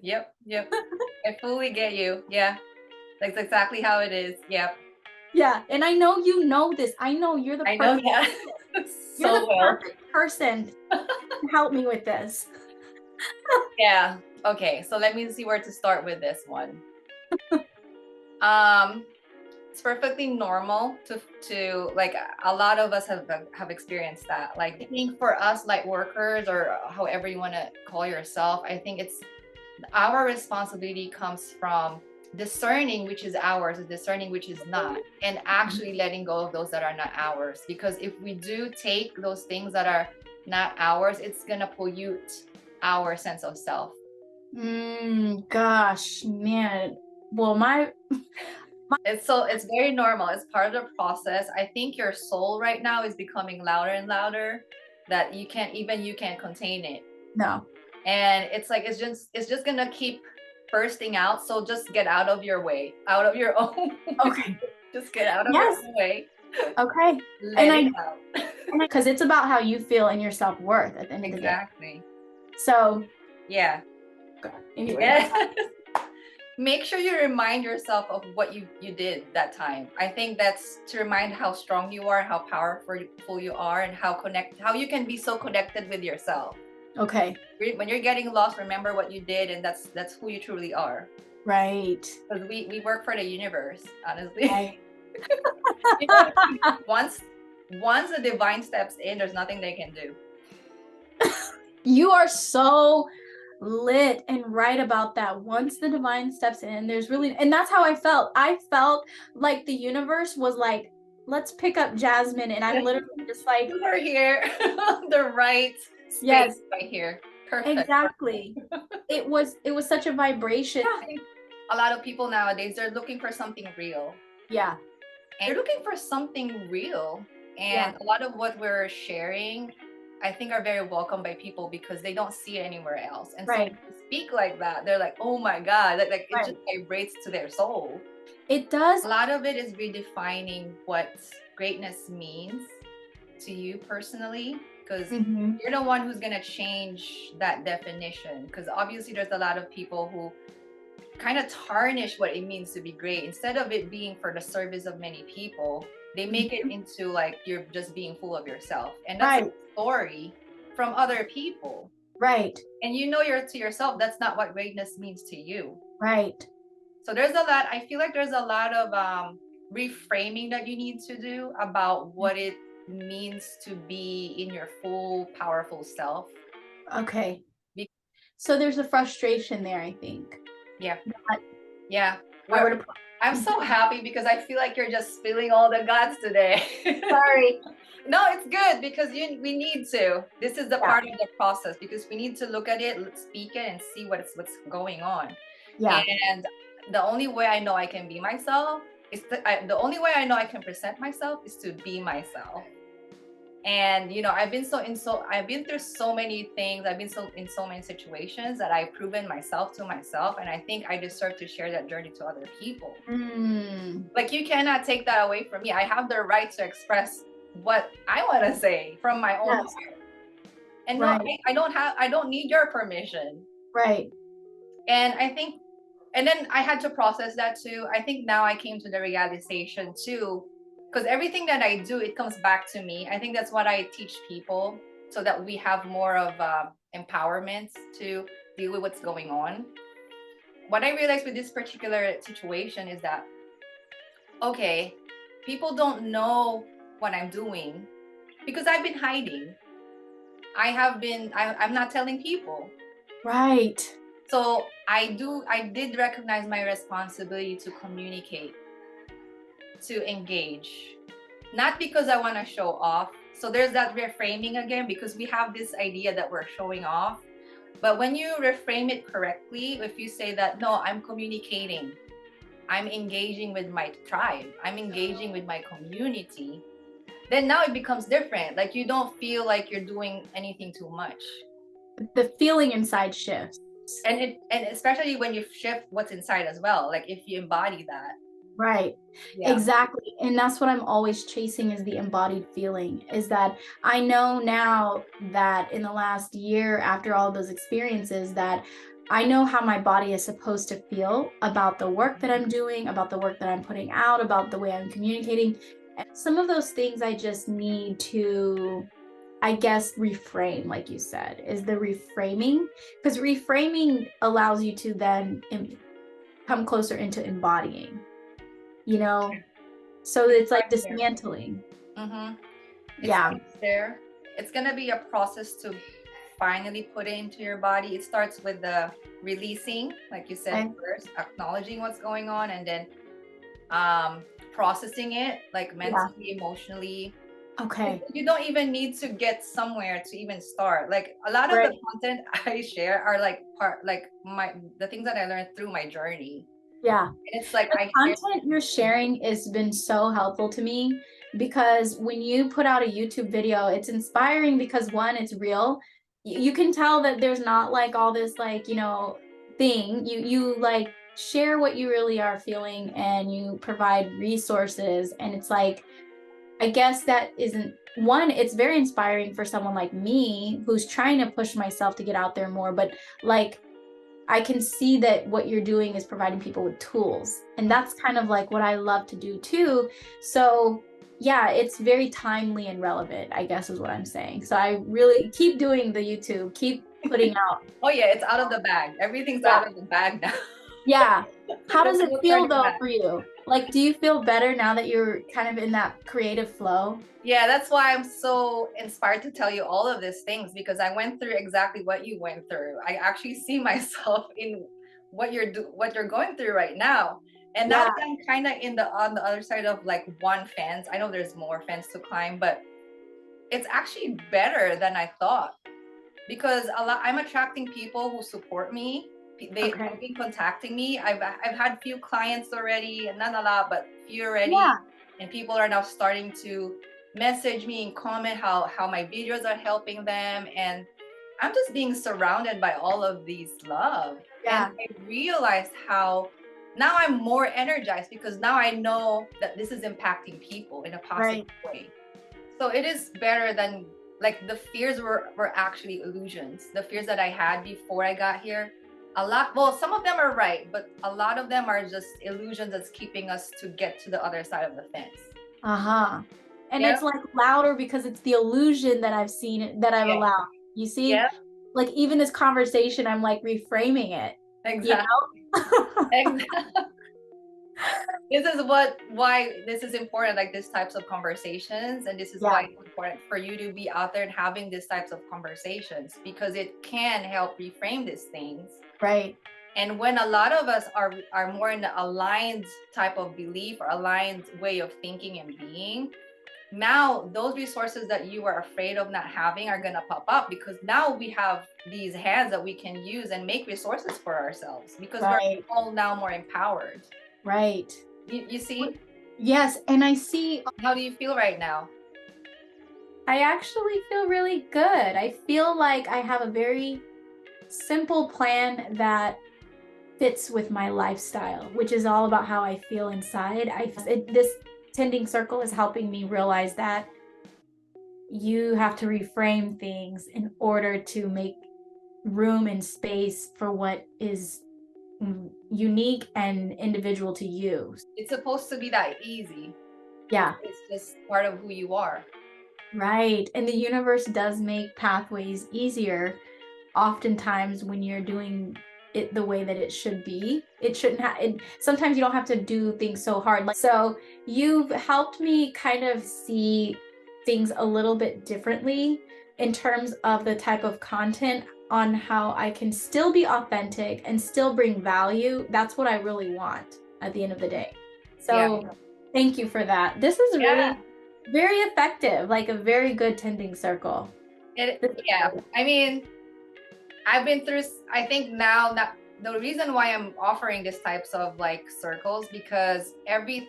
Yep, yep. I fully get you. Yeah, that's exactly how it is. Yep. Yeah, and I know you know this. I know I know that you're so the well. perfect person to help me with this. Yeah. Okay, so let me see where to start with this one. Um, it's perfectly normal to like a lot of us have experienced that. Like I think for us light workers or however you want to call yourself, I think it's our responsibility comes from discerning which is ours and discerning which is not, and actually letting go of those that are not ours. Because if we do take those things that are not ours, it's gonna pollute our sense of self. Gosh, man. Well, It's very normal. It's part of the process. I think your soul right now is becoming louder and louder that you can't contain it. no. And it's like it's just gonna keep bursting out. So just get out of your way, out of your own. Okay. Just get out of your Yes. own way. Okay. And Let it I, out. because it's about how you feel and your self-worth at the end of the day. Exactly. So, Yeah. God, anyway. Yes. Make sure you remind yourself of what you did that time. I think that's to remind how strong you are, how powerful you are, and how you can be so connected with yourself. Okay. When you're getting lost, remember what you did, and that's who you truly are. Right. Because we work for the universe, honestly. Right. You know, once the divine steps in, there's nothing they can do. You are so lit and right about that. Once the divine steps in, there's really, and that's how I felt. I felt like the universe was like, let's pick up Jasmine. And I'm literally just like, You are here, the right space yes, right here. Perfect. exactly. It was such a vibration. I think a lot of people nowadays they're looking for something real. Yeah. And they're looking for something real. Yeah. And a lot of what we're sharing, I think, are very welcome by people because they don't see it anywhere else. And so when Right. you speak like that, they're like, oh my God, like it Right. just vibrates to their soul. It does. A lot of it is redefining what greatness means to you personally, because Hmm. you're the one who's going to change that definition. Because obviously, there's a lot of people who kind of tarnish what it means to be great. Instead of it being for the service of many people, they make it into like you're just being full of yourself. And that's a Right. story from other people. Right. And you know you're to yourself, that's not what greatness means to you. Right. So there's a lot, I feel like there's a lot of reframing that you need to do about what it means to be in your full, powerful self. Okay. Be- So there's a frustration there, I think. yeah. That Yeah. I would I'm so happy because I feel like you're just spilling all the guts today. sorry. No, it's good because we need to. This is the Yeah. part of the process because we need to look at it, let's speak it, and see what's going on. Yeah. And the only way I know I can be myself the only way I know I can present myself is to be myself. And I've been through so many things. I've been so in so many situations that I've proven myself to myself, and I think I deserve to share that journey to other people. Like you cannot take that away from me. I have the right to express what I want to say from my own Yes. heart. And no, Right. I don't need your permission. Right. And I think, and then I had to process that too. I think now I came to the realization too, because everything that I do, it comes back to me. I think that's what I teach people so that we have more of empowerment to deal with what's going on. What I realized with this particular situation is that, okay, people don't know what I'm doing because I've been hiding. I'm not telling people. Right. So I did recognize my responsibility to communicate, to engage, not because I want to show off. So there's that reframing again, because we have this idea that we're showing off. But when you reframe it correctly, if you say that, no, I'm communicating, I'm engaging with my tribe, I'm engaging with my community, then now it becomes different. Like you don't feel like you're doing anything too much. The feeling inside shifts. And especially when you shift what's inside as well, like if you embody that. Right. Yeah. Exactly. And that's what I'm always chasing is the embodied feeling, is that I know now that in the last year, after all those experiences, that I know how my body is supposed to feel about the work that I'm doing, about the work that I'm putting out, about the way I'm communicating. And some of those things I just need to, I guess, reframe, like you said, is the reframing. Because reframing allows you to then come closer into embodying, you know? So it's like dismantling. Mm-hmm. Yeah. It's there. It's gonna be a process to finally put it into your body. It starts with the releasing, like you said, first, acknowledging what's going on, and then processing it, like mentally, emotionally. Okay. You don't even need to get somewhere to even start. Like a lot of the content I share are like the things that I learned through my journey. Yeah. And it's like the content you're sharing has been so helpful to me, because when you put out a YouTube video, it's inspiring because one, it's real. You can tell that there's not like all this like, you know, thing. You like share what you really are feeling, and you provide resources, and it's like, I guess that isn't one, it's very inspiring for someone like me who's trying to push myself to get out there more, but like I can see that what you're doing is providing people with tools. And that's kind of like what I love to do too. So yeah, it's very timely and relevant, I guess is what I'm saying. So I really keep doing the YouTube, keep putting out. Oh yeah, it's out of the bag. Everything's out of the bag now. Yeah. How does it feel though for you? Like, do you feel better now that you're kind of in that creative flow? Yeah, that's why I'm so inspired to tell you all of these things, because I went through exactly what you went through. I actually see myself in what you're going through right now. And now that I'm kind of on the other side of like one fence, I know there's more fence to climb, but it's actually better than I thought, because I'm attracting people who support me. They've been contacting me. I've had few clients already, not a lot, but few already. And people are now starting to message me and comment how my videos are helping them. And I'm just being surrounded by all of these love. And I realized how now I'm more energized, because now I know that this is impacting people in a positive way. So it is better than, like, the fears were actually illusions. The fears that I had before I got here, some of them are right, but a lot of them are just illusions that's keeping us to get to the other side of the fence. And it's like louder because it's the illusion that I've seen, that I've allowed. You see? Like even this conversation, I'm like reframing it. Exactly. You know? Exactly. This is why this is important, like these types of conversations, and this is why it's important for you to be out there and having these types of conversations, because it can help reframe these things. Right. And when a lot of us are more in the aligned type of belief or aligned way of thinking and being, now those resources that you were afraid of not having are going to pop up, because now we have these hands that we can use and make resources for ourselves, because we're all now more empowered. Right. You see? Yes. And I see. How do you feel right now? I actually feel really good. I feel like I have a very simple plan that fits with my lifestyle, which is all about how I feel inside. This tending circle is helping me realize that you have to reframe things in order to make room and space for what is unique and individual to you. It's supposed to be that easy. Yeah. It's just part of who you are. Right. And the universe does make pathways easier oftentimes when you're doing it the way that it should be. It shouldn't have sometimes you don't have to do things so hard. So you've helped me kind of see things a little bit differently in terms of the type of content, on how I can still be authentic and still bring value. That's what I really want at the end of the day. So thank you for that. This is really very effective, like a very good tending circle. I mean, I've been through, I think now that the reason why I'm offering these types of like circles, because every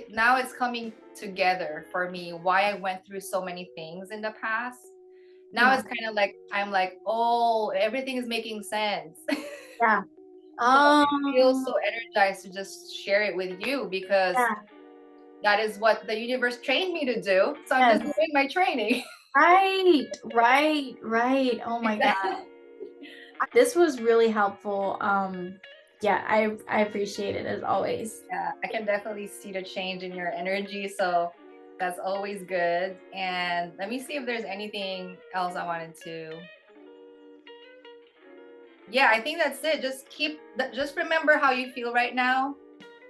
now it's coming together for me, why I went through so many things in the past. Now it's kind of like, I'm like, oh, everything is making sense. Yeah. I feel so energized to just share it with you, because that is what the universe trained me to do. So I'm just doing my training. Right. Oh my God. This was really helpful. Yeah, I appreciate it as always. Yeah, I can definitely see the change in your energy. So that's always good. And let me see if there's anything else I wanted to. Yeah, I think that's it. Just remember how you feel right now.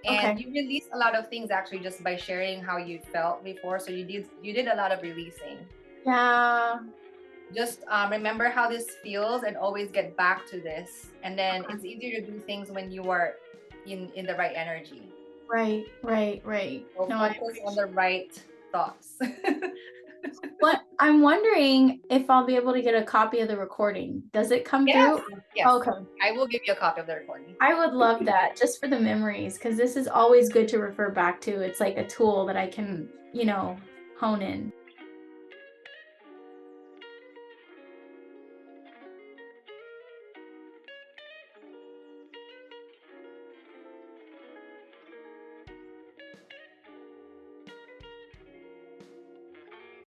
And Okay. you released a lot of things actually just by sharing how you felt before. So you did a lot of releasing. Yeah. Just remember how this feels and always get back to this. And then Okay. it's easier to do things when you are in the right energy. Right, right, right. So No, I focus on the appreciate. right thoughts. What I'm wondering if I'll be able to get a copy of the recording. Does it come Yes, through? yes. Okay. I will give you a copy of the recording. I would love that just for the memories because this is always good to refer back to. It's like a tool that I can, hone in.